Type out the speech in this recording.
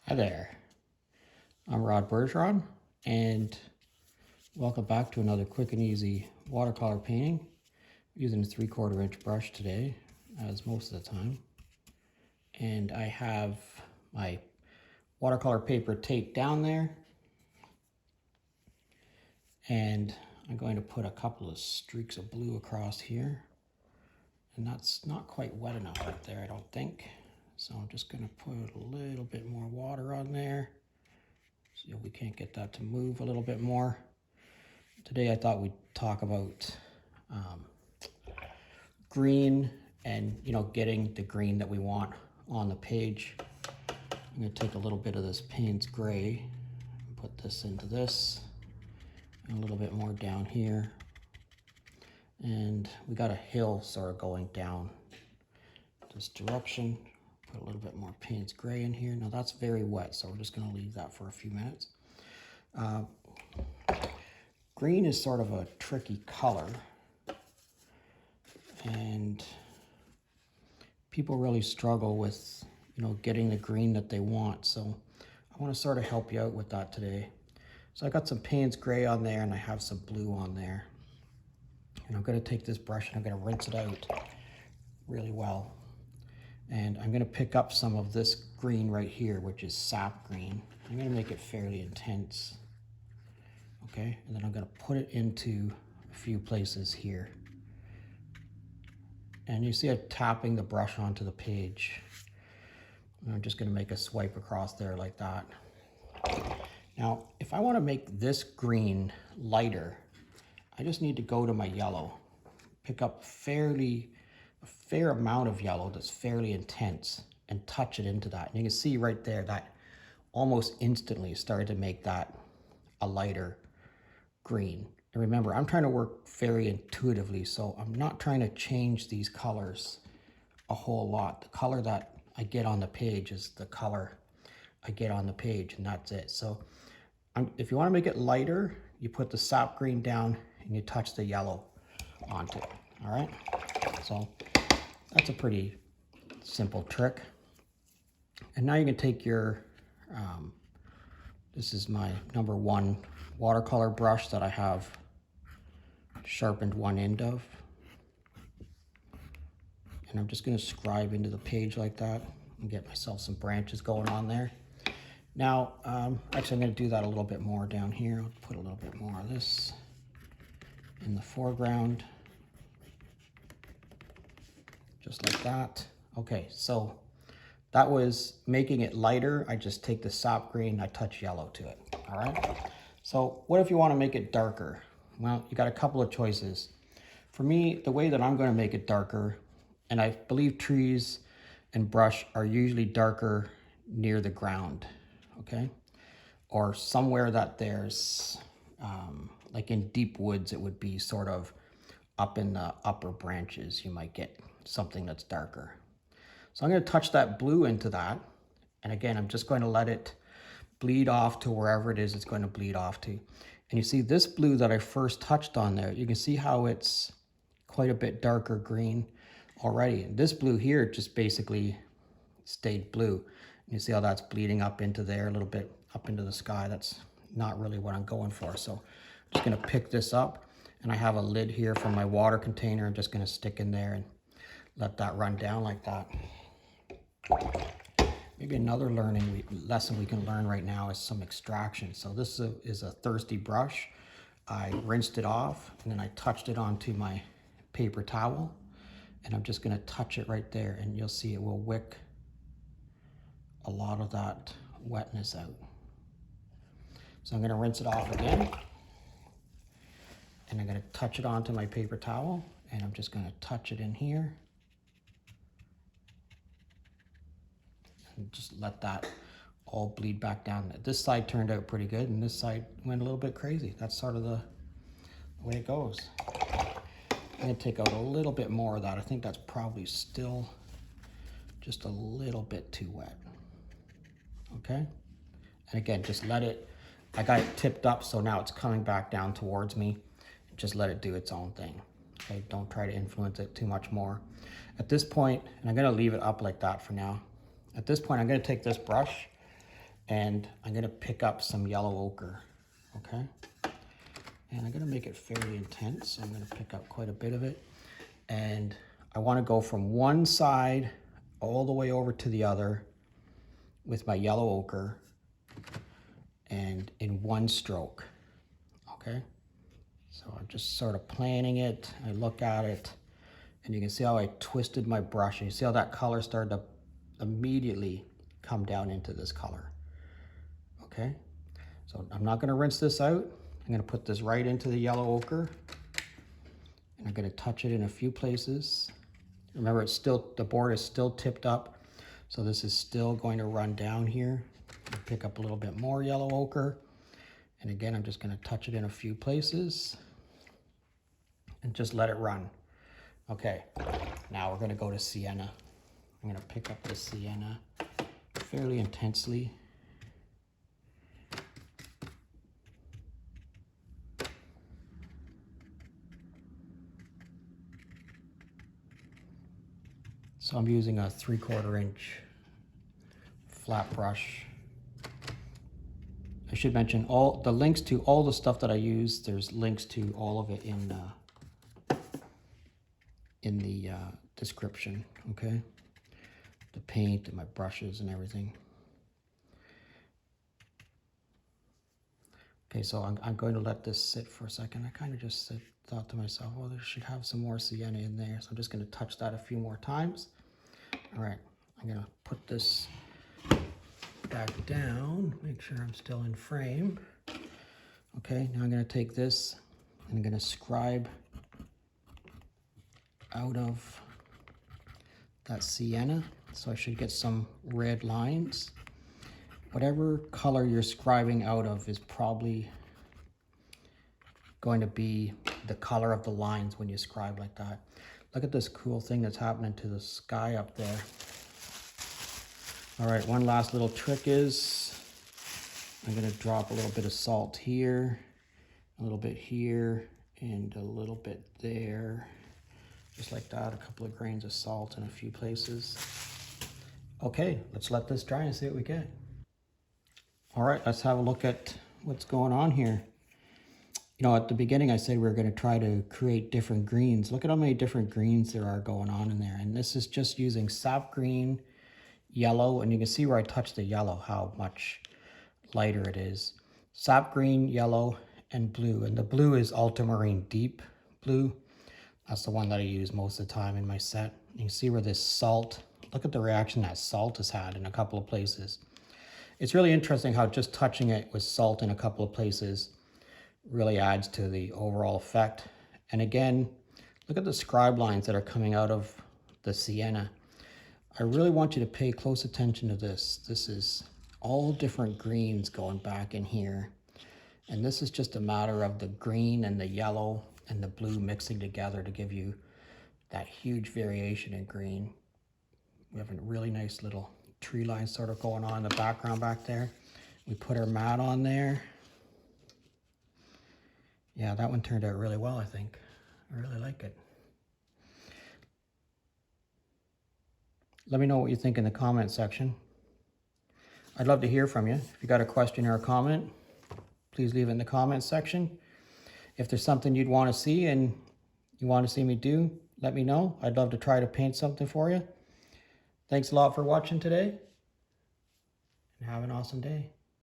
Hi there, I'm Rod Bergeron, and welcome back to another quick and easy watercolor painting. I'm using a 3/4 inch brush today, as most of the time. And I have my watercolor paper taped down there. And I'm going to put a couple of streaks of blue across here. And that's not quite wet enough right there, I don't think. So I'm just going to put a little bit more water on there. See if we can't get that to move a little bit more. Today I thought we'd talk about green and, getting the green that we want on the page. I'm going to take a little bit of this Payne's gray and put this into this, and a little bit more down here. And we got a hill sort of going down this direction. Put a little bit more Payne's gray in here. Now that's very wet, so we're just going to leave that for a few minutes. Green is sort of a tricky color, and people really struggle with, getting the green that they want. So I want to sort of help you out with that today. So I got some Payne's gray on there, and I have some blue on there. And I'm going to take this brush and I'm going to rinse it out really well. And I'm going to pick up some of this green right here, which is sap green. I'm going to make it fairly intense. Okay, and then I'm going to put it into a few places here. And you see it tapping the brush onto the page. And I'm just going to make a swipe across there like that. Now, if I want to make this green lighter, I just need to go to my yellow, pick up a fair amount of yellow that's fairly intense, and touch it into that. And you can see right there that almost instantly started to make that a lighter green. And remember, I'm trying to work very intuitively, so I'm not trying to change these colors a whole lot. The color that I get on the page is the color I get on the page, and that's it. So if you want to make it lighter, you put the sap green down and you touch the yellow onto it. All right, so that's a pretty simple trick. And now you can take your this is my #1 watercolor brush that I have sharpened one end of, and I'm just going to scribe into the page like that and get myself some branches going on there. Now actually I'm going to do that a little bit more down here. I'll put a little bit more of this in the foreground, just like that. Okay, so that was making it lighter. I just take the sap green, I touch yellow to it. All right, so what if you want to make it darker? Well, you got a couple of choices. For me, the way that I'm going to make it darker, and I believe trees and brush are usually darker near the ground, okay? Or somewhere that there's, like in deep woods, it would be sort of up in the upper branches, you might get something that's darker. So I'm going to touch that blue into that. And again, I'm just going to let it bleed off to wherever it is it's going to bleed off to. And you see this blue that I first touched on there, you can see how it's quite a bit darker green already. And this blue here just basically stayed blue. And you see how that's bleeding up into there, a little bit up into the sky. That's not really what I'm going for. So I'm just going to pick this up, and I have a lid here from my water container. I'm just going to stick in there and let that run down like that. Maybe another lesson we can learn right now is some extraction. So this is a thirsty brush. I rinsed it off, and then I touched it onto my paper towel, and I'm just going to touch it right there, and you'll see it will wick a lot of that wetness out. So I'm going to rinse it off again, and I'm going to touch it onto my paper towel, and I'm just going to touch it in here. And just let that all bleed back down. This side turned out pretty good, and this side went a little bit crazy. That's sort of the way it goes. I'm going to take out a little bit more of that. I think that's probably still just a little bit too wet. Okay? And again, just let it, I got it tipped up, so now it's coming back down towards me. Just let it do its own thing. Okay? Don't try to influence it too much more. At this point, and I'm going to leave it up like that for now. At this point, I'm going to take this brush and I'm gonna pick up some yellow ochre, okay? And I'm gonna make it fairly intense, so I'm gonna pick up quite a bit of it. And I wanna go from one side all the way over to the other with my yellow ochre and in one stroke, okay? So I'm just sort of planning it. I look at it and you can see how I twisted my brush. And you see how that color started to immediately come down into this color, okay? So I'm not gonna rinse this out. I'm gonna put this right into the yellow ochre and I'm gonna touch it in a few places. Remember, it's still, the board is still tipped up. So this is still going to run down here. Pick up a little bit more yellow ochre. And again, I'm just gonna touch it in a few places and just let it run. Okay, now we're gonna go to sienna. I'm gonna pick up the sienna fairly intensely. So I'm using a 3/4 inch flat brush. I should mention all the links to all the stuff that I use. There's links to all of it in the description, okay? The paint and my brushes and everything. Okay, so I'm going to let this sit for a second. I kind of just thought to myself, well, there should have some more sienna in there. So I'm just going to touch that a few more times. All right, I'm going to put this back down, make sure I'm still in frame. Okay, now I'm going to take this and I'm going to scribe out of that sienna. So I should get some red lines. Whatever color you're scribing out of is probably going to be the color of the lines when you scribe like that. Look at this cool thing that's happening to the sky up there. All right, one last little trick is I'm gonna drop a little bit of salt here, a little bit here, and a little bit there. Just like that, a couple of grains of salt in a few places. Okay, let's let this dry and see what we get. All right, let's have a look at what's going on here. You know, at the beginning I said we were going to try to create different greens. Look at how many different greens there are going on in there. And this is just using sap green, yellow, and you can see where I touched the yellow, how much lighter it is. Sap green, yellow, and blue. And the blue is ultramarine deep blue. That's the one that I use most of the time in my set. You can see where this salt, look at the reaction that salt has had in a couple of places. It's really interesting how just touching it with salt in a couple of places really adds to the overall effect. And again, look at the scribe lines that are coming out of the sienna. I really want you to pay close attention to this. This is all different greens going back in here. And this is just a matter of the green and the yellow and the blue mixing together to give you that huge variation in green. We have a really nice little tree line sort of going on in the background back there. We put our mat on there. Yeah, that one turned out really well, I think. I really like it. Let me know what you think in the comment section. I'd love to hear from you. If you got a question or a comment, please leave it in the comment section. If there's something you'd want to see and you want to see me do, let me know. I'd love to try to paint something for you. Thanks a lot for watching today, and have an awesome day.